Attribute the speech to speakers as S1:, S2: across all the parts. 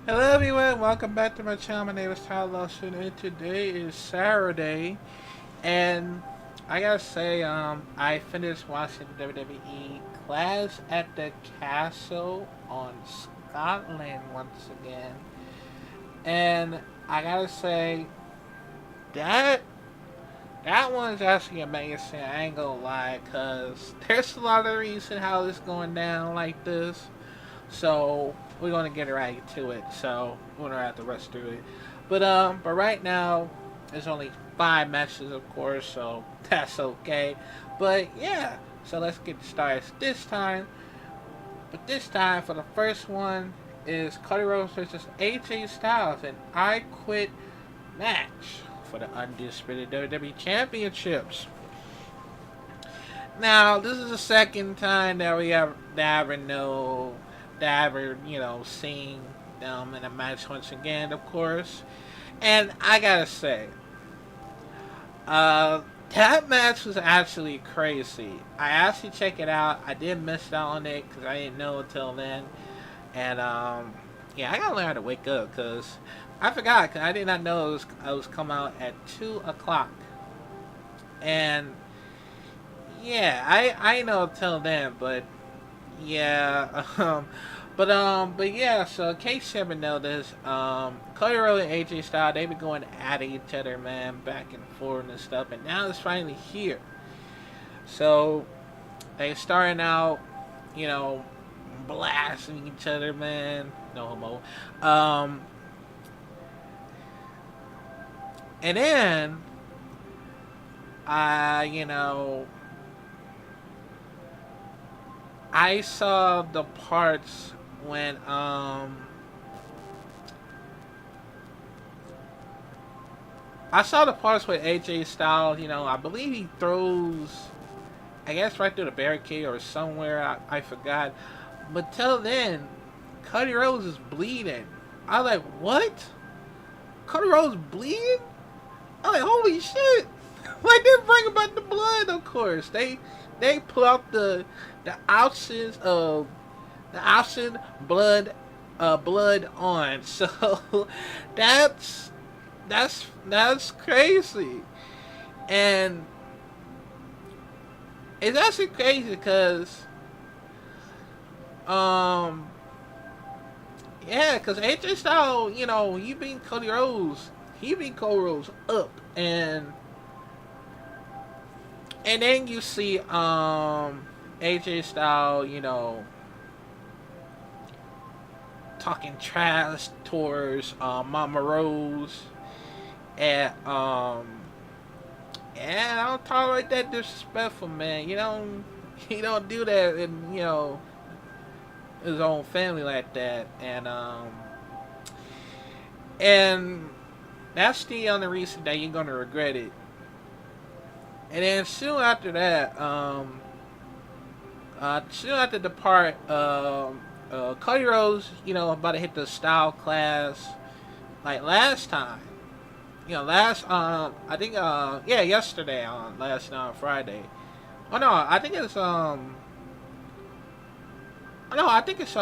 S1: Hello everyone, welcome back to my channel. My name is Tyler Lawson and today is Saturday, and I gotta say, I finished watching WWE Clash at the Castle on Scotland once again, and I gotta say that that one's actually amazing. I ain't gonna lie, cause there's a lot of reason how it's going down like this. So we're gonna get right to it. So we're gonna have to rush through it. But right now there's only 5 matches, of course, so that's okay. But yeah, so let's get started this time. But this time for the first one is Cody Rhodes versus AJ Styles, and I Quit match for the undisputed WWE Championships. Now, this is the second time that we have ever know that ever, seen them in a match once again, of course. And I gotta say, that match was actually crazy. I actually checked it out. I did miss out on it because I didn't know until then. And yeah, I gotta learn how to wake up because I forgot because I did not know it was come out at 2 o'clock. And yeah, I know until then, but yeah, but yeah. So in case you haven't noticed, Cody Rhodes and AJ Styles they've been going at each other, man, back and forth and stuff, and now it's finally here. So they starting out, you know, blasting each other, man. No homo. Um, and then you know, I saw the parts when I saw the parts with AJ Styles, I believe he throws, I guess right through the barricade or somewhere, I forgot. But till then, Cody Rhodes is bleeding. I was like, what? Cody Rhodes bleeding? I'm like, holy shit! Like they bring about the blood, of course. They pull out the ounces of the ounce blood blood on. So that's that's crazy. And it's actually crazy because um yeah, because AJ Styles, he beat Cody Rhodes. He beat Cody Rhodes up, and then you see AJ Styles, talking trash towards Mama Rose, and and I don't tolerate that disrespectful, man. You don't do that in his own family like that, and that's the only reason that you're gonna regret it. And then soon after that, soon after the part, Cody Rhodes, about to hit the style class like last time. I think, yeah, yesterday on last night on Friday. Oh no, I think it's no, I think it's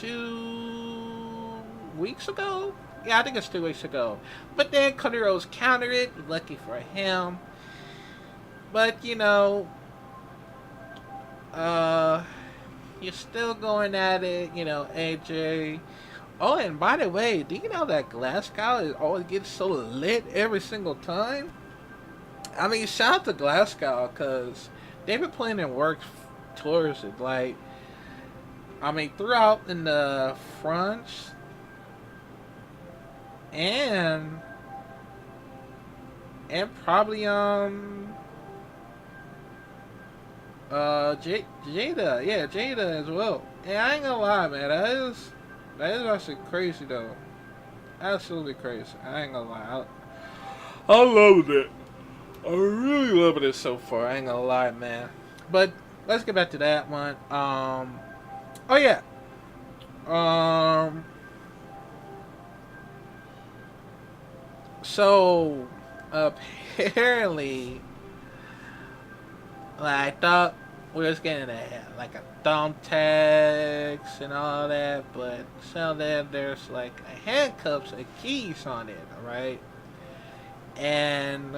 S1: 2 weeks ago. Yeah, I think it's 2 weeks ago. But then Cody Rhodes countered it. Lucky for him. But uh, you're still going at it, AJ. Oh, and by the way, do you know that Glasgow is always gets so lit every single time? I mean, shout out to Glasgow because they've been playing in work towards it. Like, I mean, throughout in the front and probably Jada, yeah, Jada as well. And I ain't gonna lie, man, that is actually crazy though. Absolutely crazy. I ain't gonna lie. I loved it. I'm really loving it so far. I ain't gonna lie, man. But let's get back to that one. Oh yeah. Um. So apparently, like, I thought. we was getting like a thumbtacks and all that, but so then there's like a handcuffs and keys on it, right? And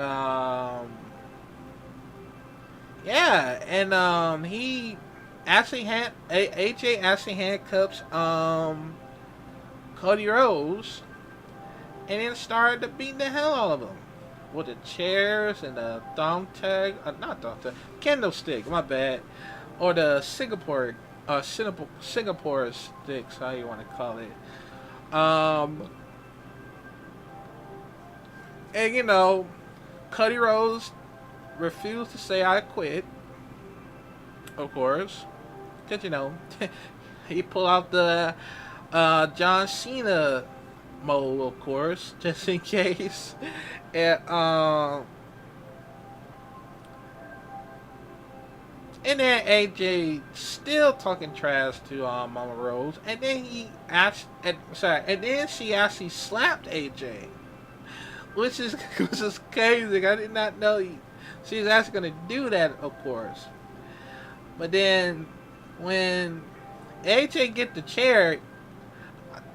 S1: yeah, and he actually had AJ actually handcuffs Cody Rhodes, and then started to beat the hell out of him with the chairs and the thumbtack, not thumbtack, candlestick. My bad, or the Singapore sticks, how you want to call it. And Cody Rhodes refused to say I quit, of course, because he pulled out the John Cena mode, of course, just in case. And and then AJ still talking trash to Mama Rose, and then and then she actually slapped AJ, which is crazy. I did not know she was actually gonna do that, of course. But then when AJ get the chair,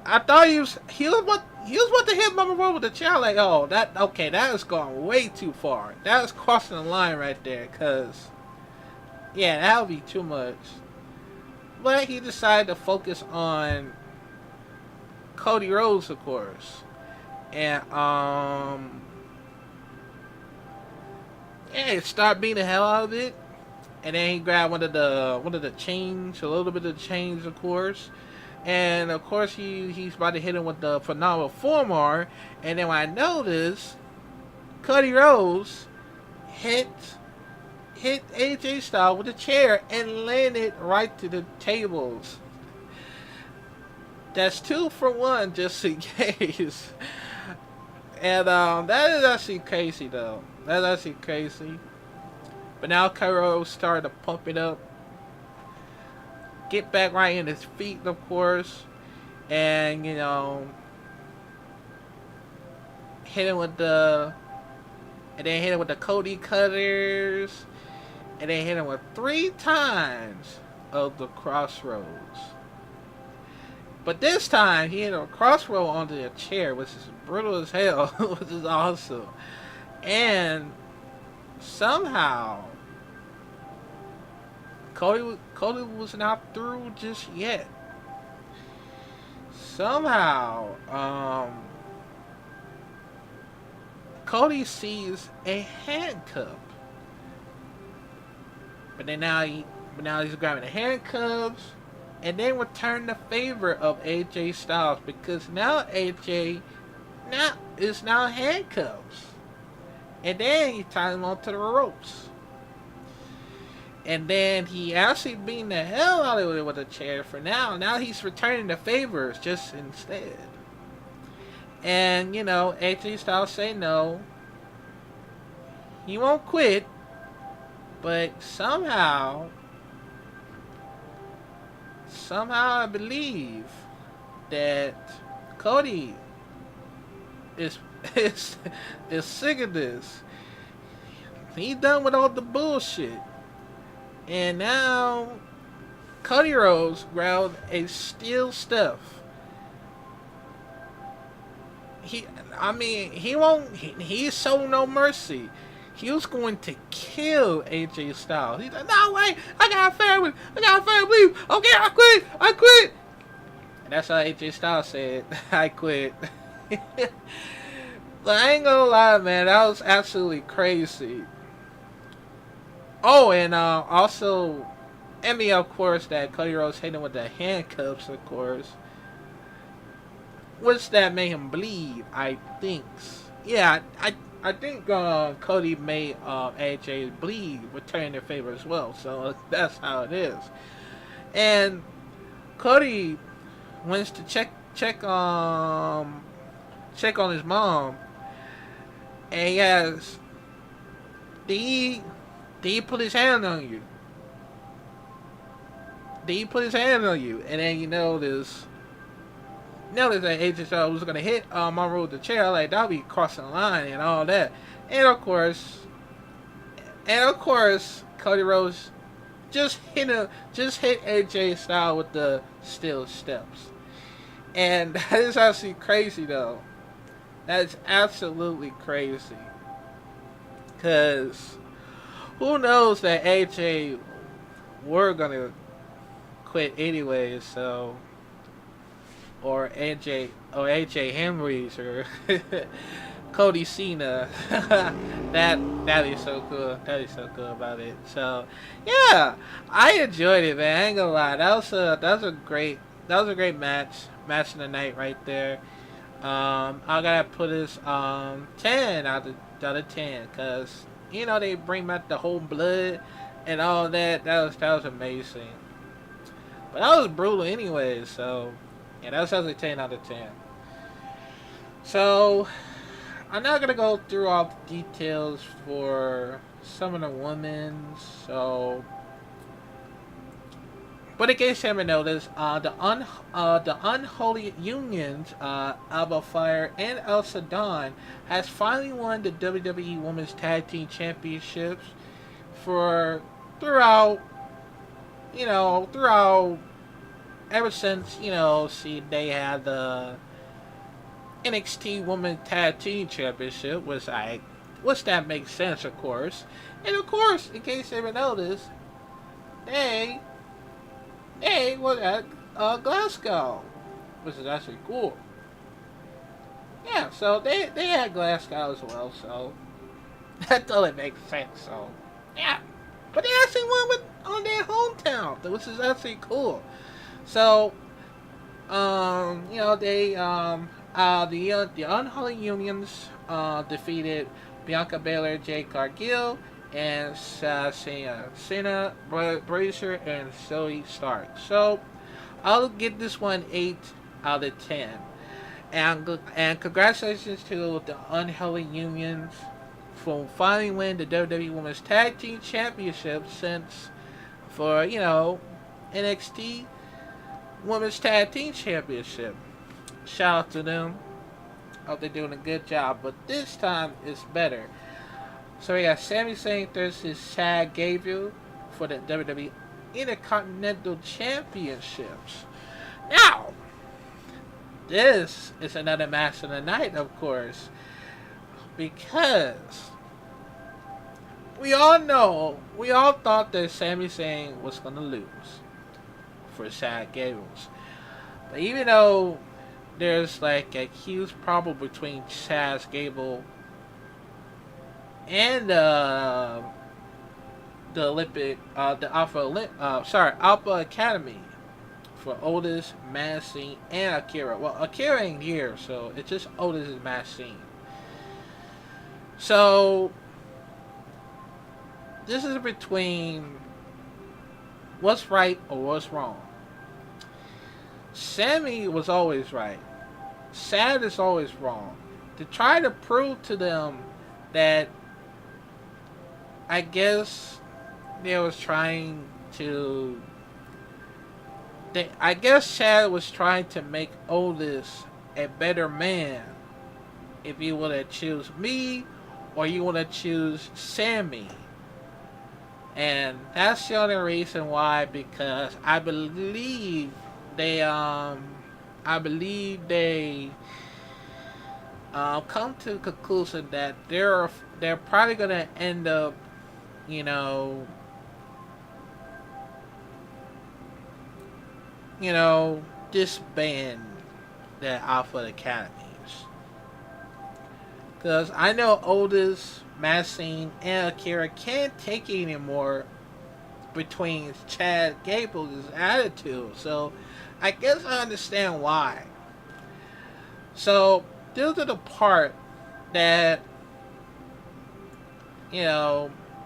S1: I thought he was about to hit Mama Rose with the chair. Like, oh, that is going way too far. That was crossing the line right there, cause yeah, that would be too much. But he decided to focus on Cody Rhodes, of course, and yeah, start beating the hell out of it. And then he grabbed one of the chains, a little bit of the chains, of course. And of course he's about to hit him with the phenomenal forearm. And then when I noticed, Cody Rhodes hit AJ Styles with a chair and landed right to the tables. That's 2 for 1, just in case. And that is actually crazy, though. That's actually crazy. But now Cody Rhodes started to pump it up, get back right in his feet, of course, and hit him with the Cody cutters. And they hit him with 3 times of the crossroads. But this time, he hit a crossroad onto a chair, which is brutal as hell, which is awesome. And somehow, Cody was not through just yet. Somehow, Cody sees a handcuff. But now he's grabbing the handcuffs, and then return the favor of AJ Styles, because now AJ is now handcuffs, and then he ties him onto the ropes, and then he actually beating the hell out of it with a chair. For now he's returning the favors just instead, and AJ Styles say no, he won't quit. But somehow I believe that Cody is sick of this. He done with all the bullshit, and now Cody Rhodes grabbed a steel stuff. He showed no mercy. He was going to kill AJ Styles. He's like, no way, I got a family, okay, I quit. And that's how AJ Styles said, I quit. But I ain't gonna lie, man, that was absolutely crazy. Oh, and also, of course, that Cody Rhodes hit him with the handcuffs, of course. Which that made him bleed, I think. Yeah, I think Cody made AJ bleed, returning their favor as well. So that's how it is. And Cody wants to check on his mom, and he asks, did he put his hand on you? Did he put his hand on you? And then notice that AJ Styles was gonna hit Monroe with the chair. Like, that'll be crossing the line and all that. And of course, Cody Rhodes just hit AJ Styles with the steel steps. And that is actually crazy though. That is absolutely crazy. Cause who knows that AJ were gonna quit anyway, so or AJ Henry's or Cody Cena. That is so cool. That is so cool about it. So yeah, I enjoyed it, man. I ain't gonna lie. That was a great match of the night right there. I gotta put this 10 out of 10 because they bring back the whole blood and all that. That was amazing. But that was brutal anyway. So yeah, that was actually 10 out of 10. So I'm not gonna go through all the details for some of the women. So, but in case you haven't noticed, the unholy unions, Alba Fire and El Sadon, has finally won the WWE Women's Tag Team Championships for throughout, throughout ever since see they had the NXT Women's Tag Team Championship, which that makes sense, of course. And of course, in case you haven't noticed, they was at Glasgow, which is actually cool. Yeah, so they had Glasgow as well, so that totally makes sense. So yeah, but they actually won on their hometown, which is actually cool. So the Unholy Unions defeated Bianca Belair, Jade Cargill, and Cena, Brazier, and Zoe Stark. So I'll give this one 8 out of 10. And congratulations to the Unholy Unions for finally winning the WWE Women's Tag Team Championship for NXT Women's Tag Team Championship. Shout out to them. Hope they're doing a good job, but this time it's better. So we got Sami Zayn versus Chad Gable for the WWE Intercontinental Championships. Now, this is another match of the night, of course, because we all thought that Sami Zayn was going to lose for Chad Gables. But even though there's like a huge problem between Chad Gable and the Alpha Academy for Otis, Massey, and Akira. Well, Akira ain't here, so it's just Otis and Massey. So this is between what's right or what's wrong. Sammy was always right. Sad is always wrong. To try to prove to them that I guess they was trying to I guess Chad was trying to make Otis a better man if you want to choose me or you want to choose Sammy. And that's the only reason why, because I believe they come to the conclusion that they're probably gonna end up, disband the Alpha Academies. Because I know Otis, Massine, and Akira can't take it anymore between Chad Gable's attitude. So I guess I understand why. So due to the part that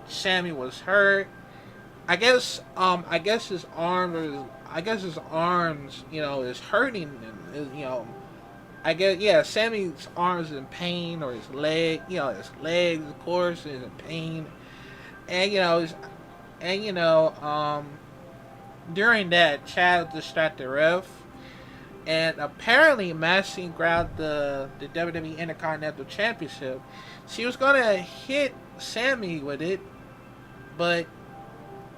S1: Sammy was hurt, I guess his arms is hurting him. Sammy's arms in pain, or his his legs, of course, is in pain, and during that, Chad distracted ref, and apparently Maxine grabbed the WWE Intercontinental Championship. She was gonna hit Sammy with it, but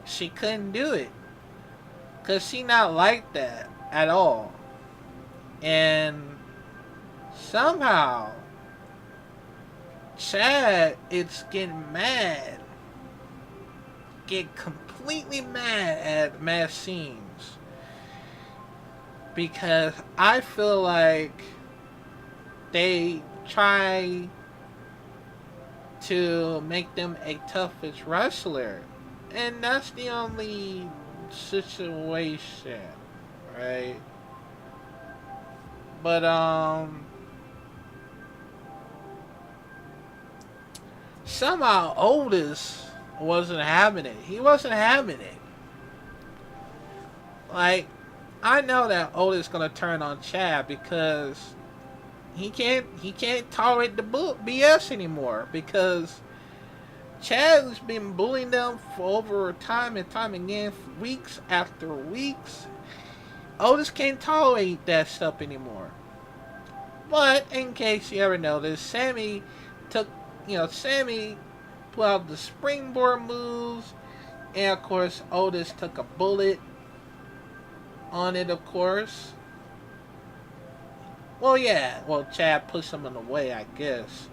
S1: she couldn't do it. Because she not like that at all. And somehow, Chad is getting mad. Get completely mad at Maxine's. Because I feel like they try to make them a toughest wrestler. And that's the only situation, right? But somehow Otis wasn't having it. He wasn't having it. Like, I know that Otis gonna turn on Chad because he can't tolerate the BS anymore, because Chad has been bullying them for over time and time again, weeks after weeks. Otis can't tolerate that stuff anymore. But in case you ever noticed, took, Sammy pulled out the springboard moves, and of course Otis took a bullet on it, of course. Well, yeah, Chad pushed him in the way, I guess.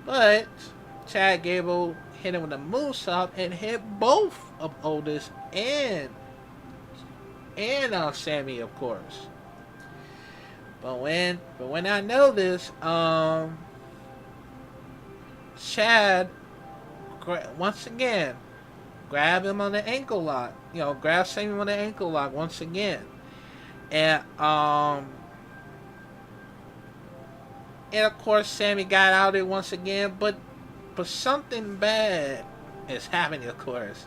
S1: But Chad Gable hit him with a moonsault and hit both of Otis and Sammy, of course. But when I noticed, Chad once again grabbed him on the ankle lock. Grabbed Sammy on the ankle lock once again, and of course Sammy got out of it once again. But something bad is happening, of course.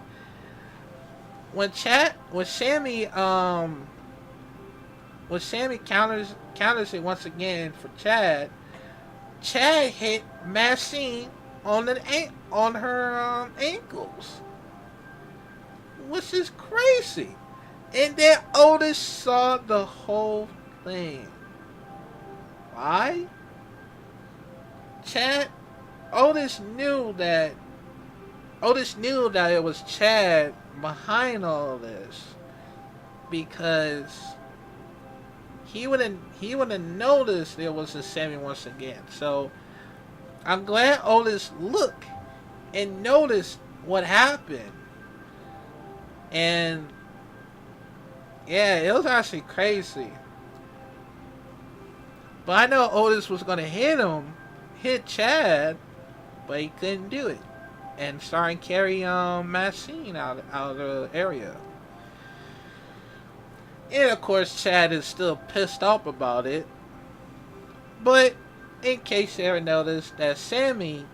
S1: When Sammy counters it once again for Chad hit Maxine on her ankles, which is crazy. And then Otis saw the whole thing. Why? Otis knew that it was Chad behind all of this, because he wouldn't noticed there was a Sammy once again. So I'm glad Otis looked and noticed what happened. And yeah, it was actually crazy. But I know Otis was gonna hit Chad, but he couldn't do it, and started carrying Maxine out of the area. And of course, Chad is still pissed off about it. But in case you ever noticed, that Sammy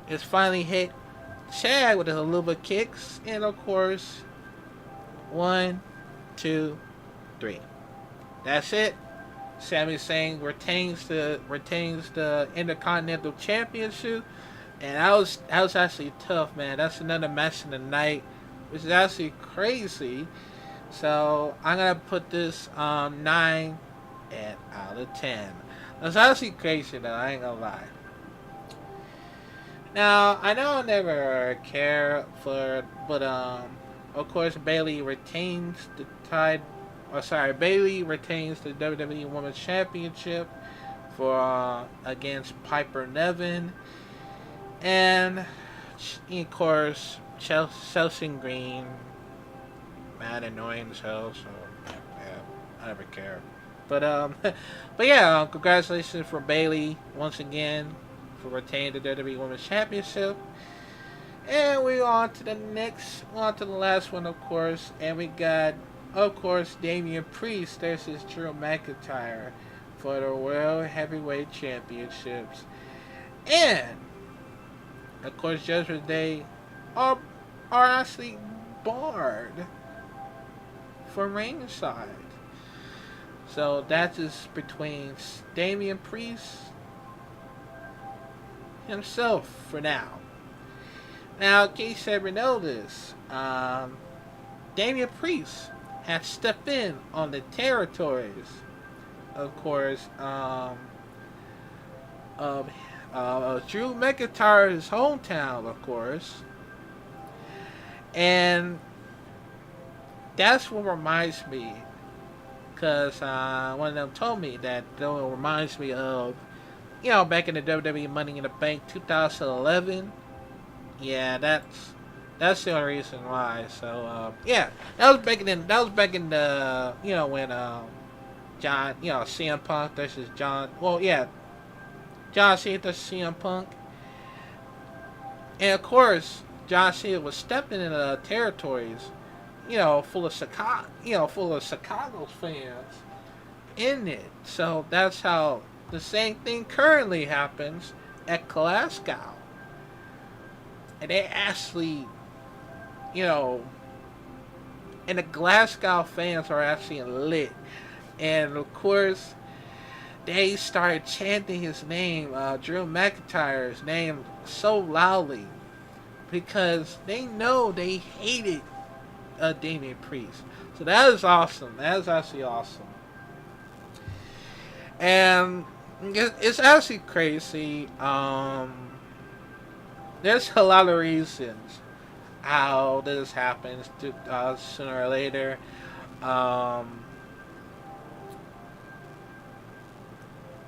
S1: is finally hit Chad with his little kicks, and of course, 1, 2, 3. That's it. Sami Zayn retains the Intercontinental Championship, and that was actually tough, man. That's another match in the night, which is actually crazy. So I'm gonna put this 9 out of 10. That's actually crazy, though. I ain't gonna lie. Now I know I never care for, but of course Bayley retains the Bayley retains the WWE Women's Championship for against Piper Niven, and of course Chelsea Green, mad annoying as hell. So yeah, I never care. But but yeah, congratulations for Bayley once again for retaining the WWE Women's Championship. And we're on to the last one, of course, and we got, of course, Damian Priest versus Drew McIntyre for the World Heavyweight Championships. And, of course, Judgment Day are actually barred for ringside. So that is between Damian Priest himself for now. Now, in case you ever know this, Damian Priest has stepped in on the territories, of course, of Drew McIntyre's hometown, of course. And that's what reminds me, because one of them told me that it reminds me of, back in the WWE Money in the Bank 2011. Yeah, that's the only reason why. So yeah, that was back in the when John CM Punk versus John. Well, yeah, John Cena versus CM Punk, and of course John Cena was stepping into territories, full of Chicago fans in it. So that's how the same thing currently happens at Glasgow, and they actually, you know, and the Glasgow fans are actually lit. And of course, they started chanting his name, Drew McIntyre's name, so loudly because they know they hated Damian Priest. So that is awesome. That is actually awesome. And it's actually crazy. There's a lot of reasons how this happens sooner or later.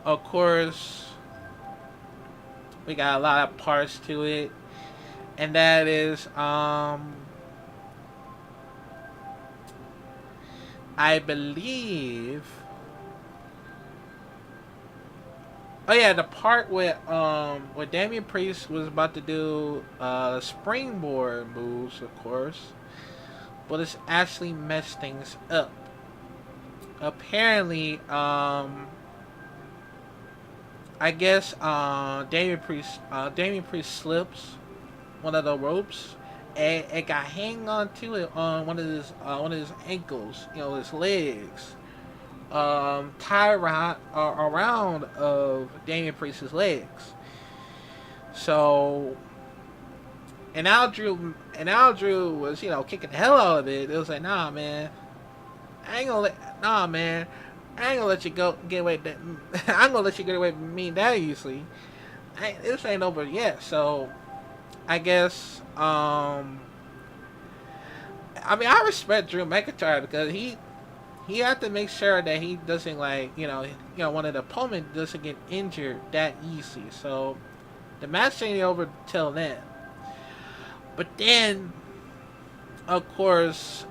S1: Of course, we got a lot of parts to it, and that is, I believe. Oh yeah, the part where Damian Priest was about to do springboard moves, of course, but it's actually messed things up. Apparently, I guess Damian Priest slips one of the ropes, and it got hang on to it on one of his ankles, his legs. Tie around of Damian Priest's legs. So, and Al Drew was kicking the hell out of it. It was like, nah, man, I ain't gonna let you get away. I'm gonna let you get away with me that easily. This ain't over yet. So, I guess I respect Drew McIntyre because he had to make sure that he doesn't one of the opponent doesn't get injured that easy. So the match ain't over till then. But then, of course,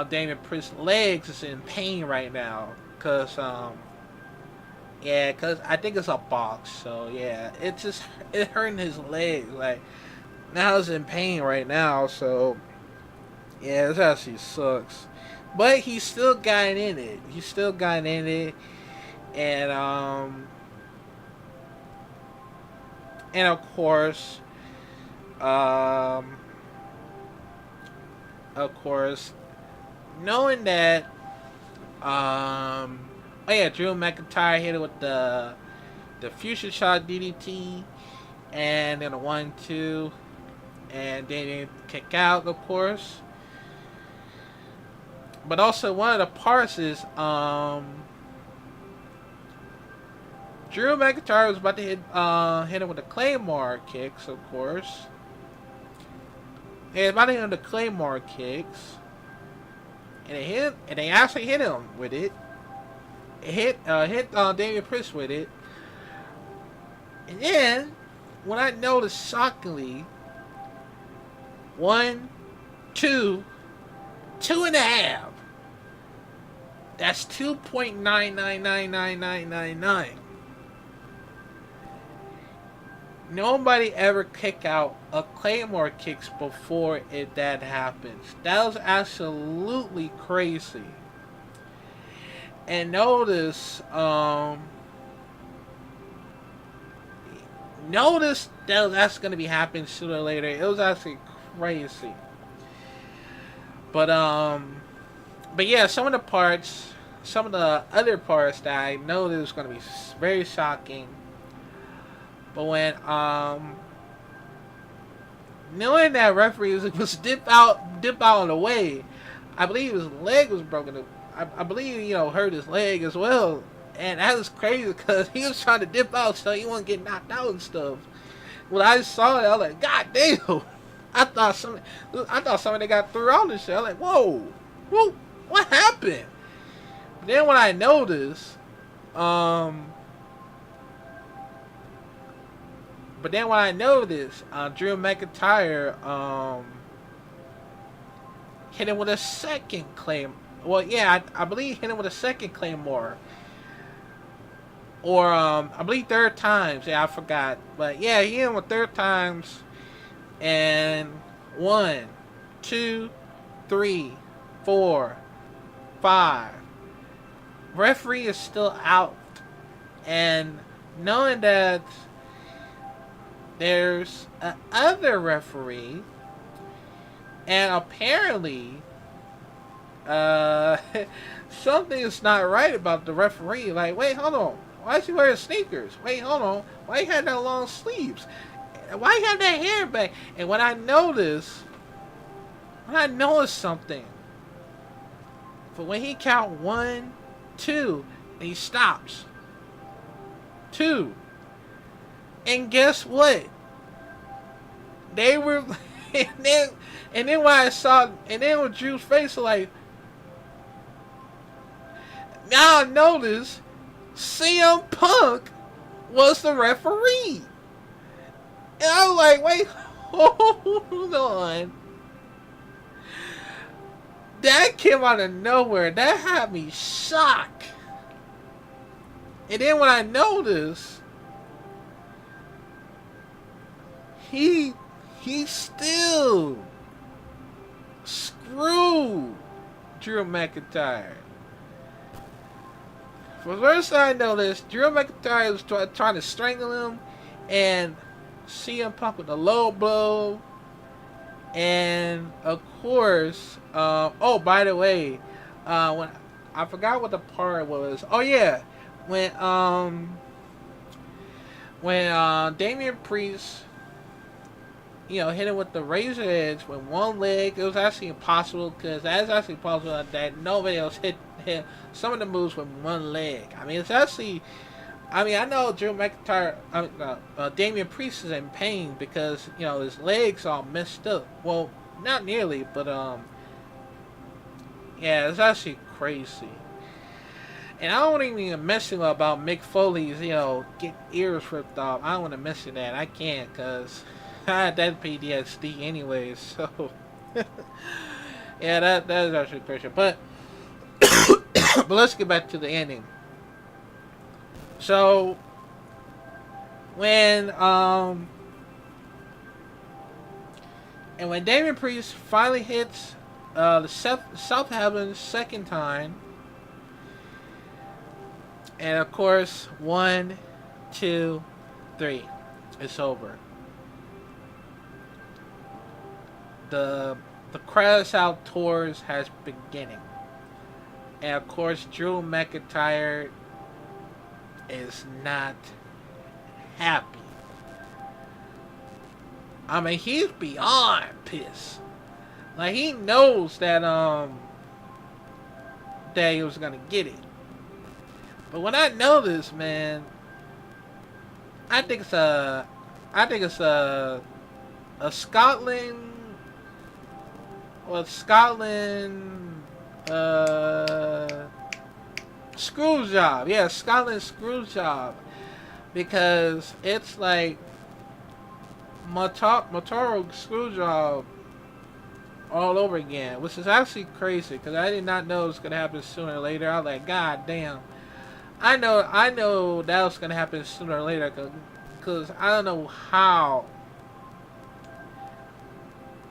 S1: Damian Priest's legs is in pain right now because I think it's a box. So yeah, it's hurting his legs. Like now he's in pain right now. So. Yeah, this actually sucks. But he still got in it. And of course, knowing that Drew McIntyre hit it with the future shot DDT and then a 1-2 and they didn't kick out, of course. But also one of the parts is Drew McIntyre was about to hit him with the Claymore kicks, of course. He was about to hit him with the Claymore kicks, and they actually hit him with it. It hit Damian Priest with it, and then when I noticed shockingly, 1, 2, 2.5. That's 2.999999. Nobody ever kick out a Claymore kicks before that happens. That was absolutely crazy. And notice that's going to be happening sooner or later. It was actually crazy. But yeah, some of the other parts that I know that was going to be very shocking. But when knowing that referee was dip out on the way, I believe his leg was broken. I believe hurt his leg as well, and that was crazy because he was trying to dip out so he wouldn't get knocked out and stuff. when I saw it, I was like, God damn! I thought somebody got through all this shit. I was like, whoa, whoa, what happened? But then when I noticed, um, Drew McIntyre, hit him with a second claim. Well, yeah, I believe hit him with a second claymore. Or, I believe third times. Yeah, I forgot. But, yeah, he hit him with third times. And 1, 2, 3, 4, 5. Referee is still out. And knowing that there's another referee, and apparently something's not right about the referee. Like, wait, hold on. Why is he wearing sneakers? Wait, hold on. Why he had that long sleeves? Why he had that hair back? And when I noticed something, for when he count 1, 2, and he stops. 2. And guess what? They were, and then when I saw, and then with Drew's face, like, now I noticed CM Punk was the referee. And I was like, wait, hold on. That came out of nowhere. That had me shocked. And then when I noticed, he still screwed Drew McIntyre. For the first time I noticed, Drew McIntyre was trying to strangle him, and CM Punk with a low blow. And of course, oh, by the way, when I forgot what the part was. Oh yeah, when Damian Priest, hit him with the razor edge with one leg. It was actually impossible, because that's actually possible that nobody else hit some of the moves with one leg. I mean, it's actually, I know Drew McIntyre, Damian Priest is in pain because, his legs all messed up. Well, not nearly, but, yeah, it's actually crazy. And I don't even mention about Mick Foley's, get ears ripped off. I don't want to mention that. I can't, because I had that PTSD anyways, so. Yeah, that is actually crazy. But, but let's get back to the ending. So, when Damian Priest finally hits the South Heaven second time, and of course 1, 2, 3, it's over. The Crash Out Tours has beginning, and of course Drew McIntyre is not happy. I mean, he's beyond pissed. Like, he knows that that he was gonna get it. But when I know this, man, I think it's a Scotland screw job. Yeah, Scotland screw job. Because it's like Motaro screw job all over again. Which is actually crazy, because I did not know it was going to happen sooner or later. I was like, God damn. I know that was going to happen sooner or later, because I don't know how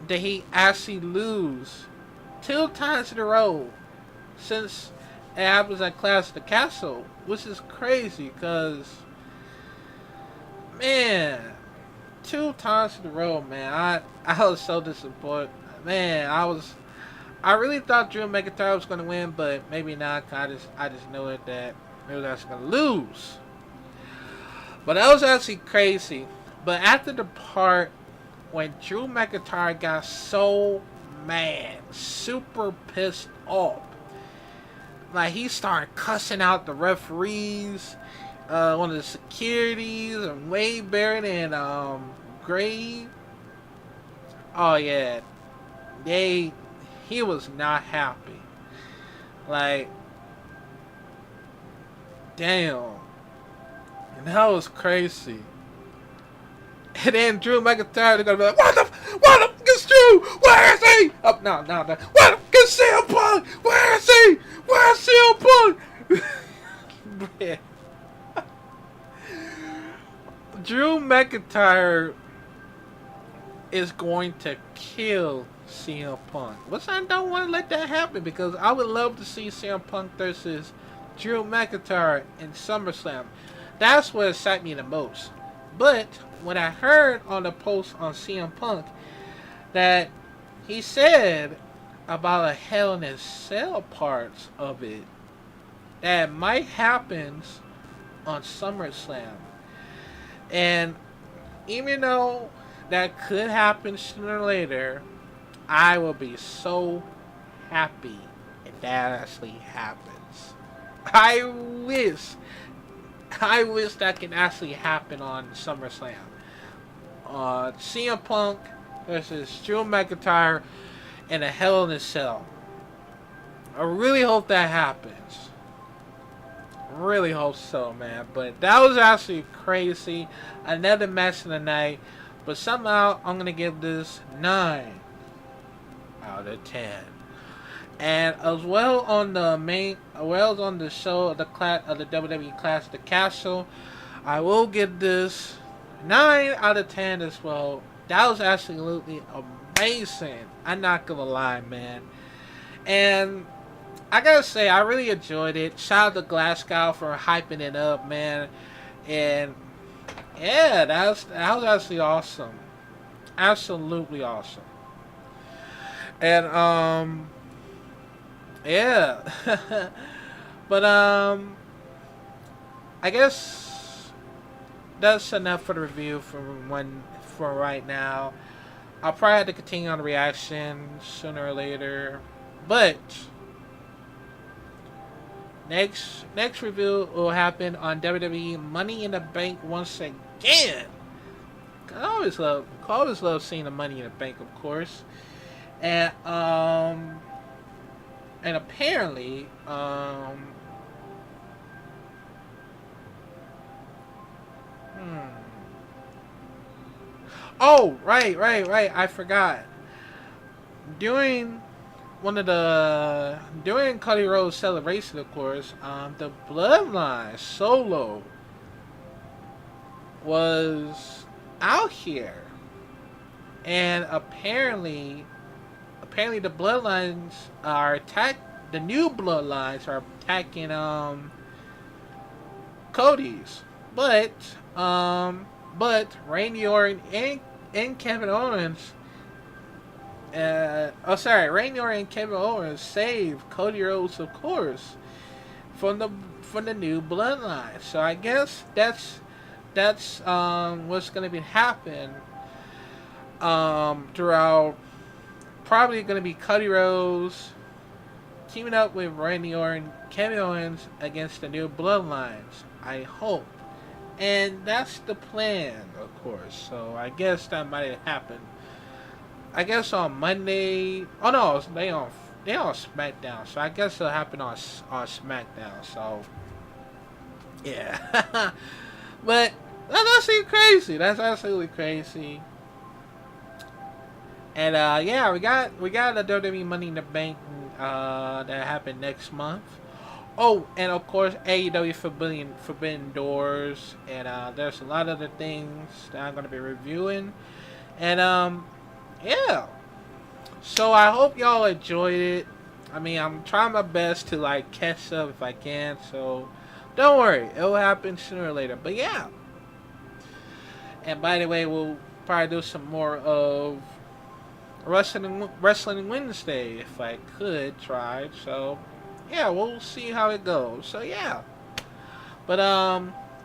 S1: did he actually lose 2 times in a row since it happens at Clash of the Castle, which is crazy, because, man, 2 times in a row, man, I was so disappointed, man. I really thought Drew McIntyre was going to win, but maybe not. I just know it that he was actually going to lose. But that was actually crazy. But after the part when Drew McIntyre got so mad, super pissed off, like, he started cussing out the referees, one of the securities, and Wade Barrett and grave. Oh yeah, they he was not happy. Like, damn, and that was crazy. And then Drew McIntyre, they're gonna be like, what the, it's Drew, where is he? Oh, no. What the, get CM Punk, where is he? Where's CM Punk? Man. Drew McIntyre is going to kill CM Punk. Which I don't want to let that happen, because I would love to see CM Punk versus Drew McIntyre in SummerSlam. That's what excites me the most. But when I heard on the post on CM Punk that he said about a Hell in a Cell parts of it that might happen on SummerSlam. And even though that could happen sooner or later, I will be so happy if that actually happens. I wish that can actually happen on SummerSlam. CM Punk versus Drew McIntyre in a Hell in a Cell. I really hope that happens. Really hope so, man. But that was actually crazy. Another match of the night. But somehow I'm gonna give this 9 out of 10. And as well on the show of the class of the WWE Clash of the Castle, I will give this 9 out of 10 as well. That was absolutely amazing. I'm not gonna lie, man. And I gotta say, I really enjoyed it. Shout out to Glasgow for hyping it up, man. And yeah, that was actually awesome. Absolutely awesome. And yeah. But I guess that's enough for the review for right now. I'll probably have to continue on the reaction sooner or later. But next review will happen on WWE Money in the Bank once again. I always love seeing the Money in the Bank, of course. And apparently Oh, right. I forgot. During Cody Rhodes' celebration, of course, the Bloodline Solo was out here, and apparently the Bloodlines are the new Bloodlines are attacking Cody's, but Randy Orton and Kevin Owens. Randy Orton and Kevin Owens saved Cody Rhodes, of course, from the new Bloodline. So I guess that's what's gonna be happen throughout. Probably gonna be Cody Rhodes teaming up with Randy Orton, Kevin Owens against the new Bloodlines. I hope, and that's the plan, of course. So I guess that might happen. I guess on Monday. Oh no, they on SmackDown. So I guess it'll happen on SmackDown. So yeah, but that's absolutely crazy. That's absolutely crazy. And yeah, we got the WWE Money in the Bank that happened next month. Oh, and of course AEW Forbidden Doors, and there's a lot of other things that I'm gonna be reviewing, and yeah. So I hope y'all enjoyed it. I mean, I'm trying my best to like catch up if I can. So don't worry, it'll happen sooner or later. But yeah. And by the way, we'll probably do some more of Wrestling Wednesday if I could try. So yeah, we'll see how it goes. So yeah. But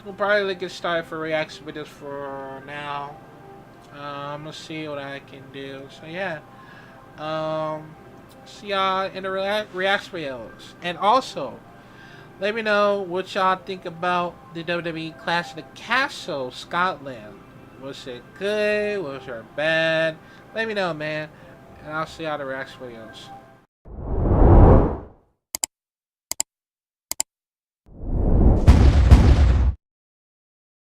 S1: we'll probably get started for reaction videos for now. I'm gonna see what I can do. So yeah. See y'all in the reaction videos. And also, let me know what y'all think about the WWE Clash of the Castle Scotland Was it good? Was it bad? Let me know, man. And I'll see y'all in the next videos.